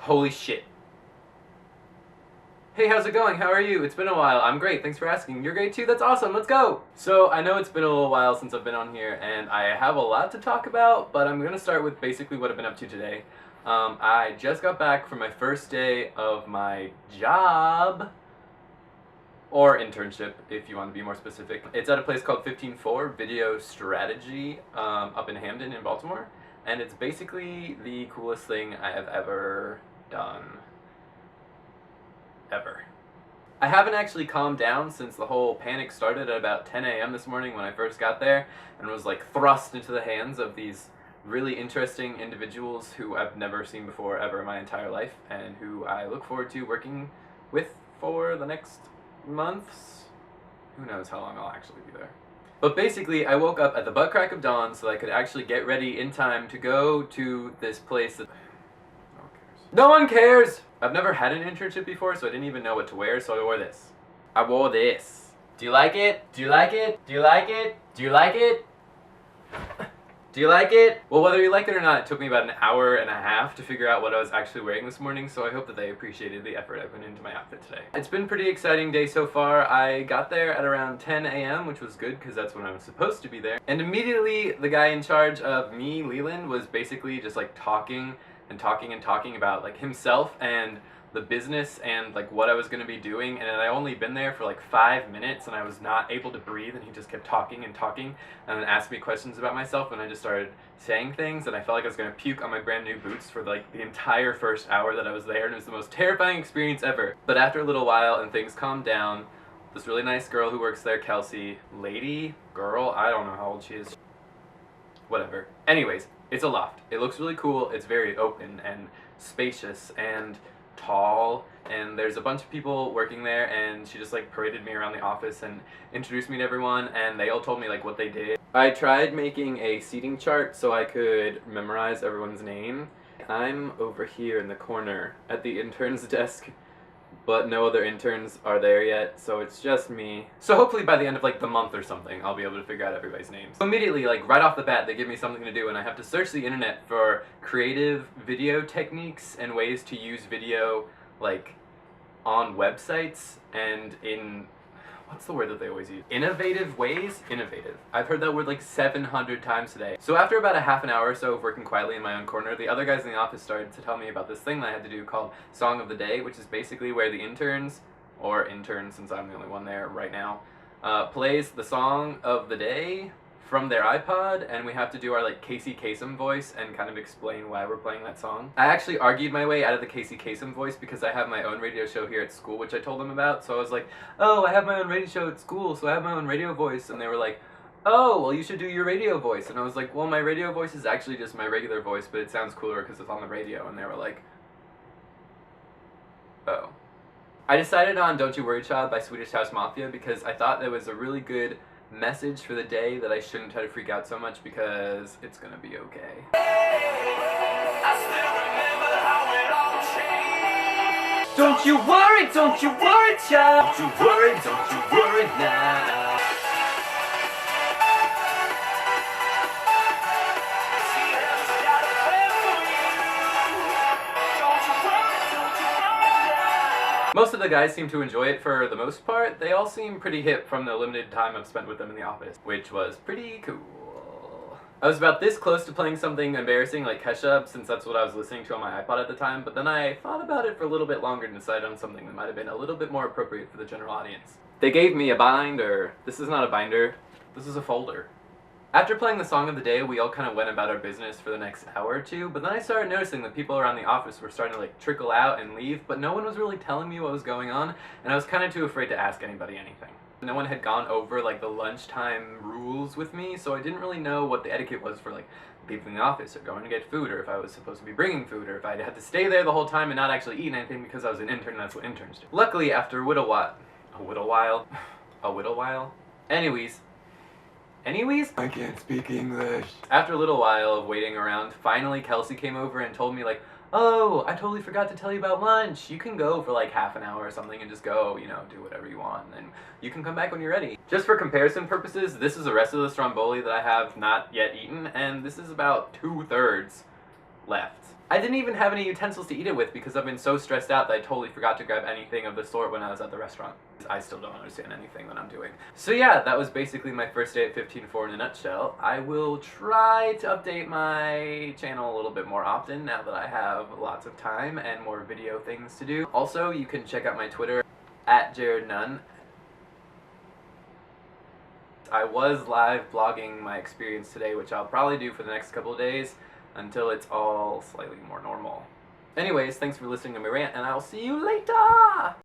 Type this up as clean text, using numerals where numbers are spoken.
Holy shit. Hey, how's it going? How are you? It's been a while. I'm great. Thanks for asking. You're great too? That's awesome. Let's go! So, I know it's been a little while since I've been on here, and I have a lot to talk about, but I'm gonna start with basically what I've been up to today. I just got back from my first day of my job, or internship, if you want to be more specific. It's at a place called 15-4 Video Strategy, up in Hamden in Baltimore, and it's basically the coolest thing I have ever done. Ever. I haven't actually calmed down since the whole panic started at about 10 a.m. this morning when I first got there and was like thrust into the hands of these really interesting individuals who I've never seen before ever in my entire life and who I look forward to working with for the next months. Who knows how long I'll actually be there. But basically, I woke up at the butt crack of dawn so I could actually get ready in time to go to this place that... No one cares! I've never had an internship before, so I didn't even know what to wear, so I wore this. I wore this. Do you like it? Do you like it? Do you like it? Do you like it? Do you like it? Well, whether you like it or not, it took me about an hour and a half to figure out what I was actually wearing this morning, so I hope that they appreciated the effort I put into my outfit today. It's been a pretty exciting day so far. I got there at around 10 a.m., which was good because that's when I was supposed to be there. And immediately, the guy in charge of me, Leland, was basically just like talking about like himself and the business and like what I was going to be doing, and I only been there for like 5 minutes and I was not able to breathe, and he just kept talking and then asked me questions about myself, and I just started saying things, and I felt like I was going to puke on my brand new boots for like the entire first hour that I was there, and it was the most terrifying experience ever. But after a little while and things calmed down, this really nice girl who works there, Kelsey, girl, I don't know how old she is, whatever. Anyways, it's a loft. It looks really cool. It's very open and spacious and tall, and there's a bunch of people working there, and she just like paraded me around the office and introduced me to everyone, and they all told me like what they did. I tried making a seating chart so I could memorize everyone's name. I'm over here in the corner at the intern's desk, but no other interns are there yet, so it's just me. So hopefully by the end of like the month or something, I'll be able to figure out everybody's names. So immediately, like right off the bat, they give me something to do, and I have to search the internet for creative video techniques and ways to use video like on websites and in, what's the word that they always use? Innovative ways? Innovative. I've heard that word like 700 times today. So after about a half an hour or so of working quietly in my own corner, the other guys in the office started to tell me about this thing that I had to do called Song of the Day, which is basically where the interns, or intern since I'm the only one there right now, plays the song of the day from their iPod, and we have to do our like Casey Kasem voice and kind of explain why we're playing that song. I actually argued my way out of the Casey Kasem voice because I have my own radio show here at school, which I told them about, so I was like, oh, I have my own radio show at school, so I have my own radio voice, and they were like, oh, well you should do your radio voice, and I was like, well my radio voice is actually just my regular voice, but it sounds cooler because it's on the radio, and they were like, oh. I decided on Don't You Worry Child by Swedish House Mafia because I thought that was a really good message for the day that I shouldn't try to freak out so much because it's gonna be okay. Don't you worry child, don't you worry now. Most of the guys seem to enjoy it for the most part. They all seem pretty hip from the limited time I've spent with them in the office, which was pretty cool. I was about this close to playing something embarrassing like Kesha, since that's what I was listening to on my iPod at the time, but then I thought about it for a little bit longer and decided on something that might have been a little bit more appropriate for the general audience. They gave me a binder. This is not a binder, this is a folder. After playing the song of the day, we all kind of went about our business for the next hour or two, but then I started noticing that people around the office were starting to like trickle out and leave, but no one was really telling me what was going on, and I was kind of too afraid to ask anybody anything. No one had gone over like the lunchtime rules with me, so I didn't really know what the etiquette was for like leaving the office or going to get food, or if I was supposed to be bringing food, or if I had to stay there the whole time and not actually eat anything because I was an intern and that's what interns do. Luckily, after a little while, Anyways, I can't speak English. After a little while of waiting around, finally Kelsey came over and told me like, oh, I totally forgot to tell you about lunch. You can go for like half an hour or something and just go, you know, do whatever you want, and you can come back when you're ready. Just for comparison purposes, this is the rest of the stromboli that I have not yet eaten, and this is about 2/3 left. I didn't even have any utensils to eat it with because I've been so stressed out that I totally forgot to grab anything of the sort when I was at the restaurant. I still don't understand anything that I'm doing. So yeah, that was basically my first day at 15.4 in a nutshell. I will try to update my channel a little bit more often now that I have lots of time and more video things to do. Also, you can check out my Twitter at Nunn. I was live blogging my experience today, which I'll probably do for the next couple of days until it's all slightly more normal. Anyways, thanks for listening to my rant, and I'll see you later!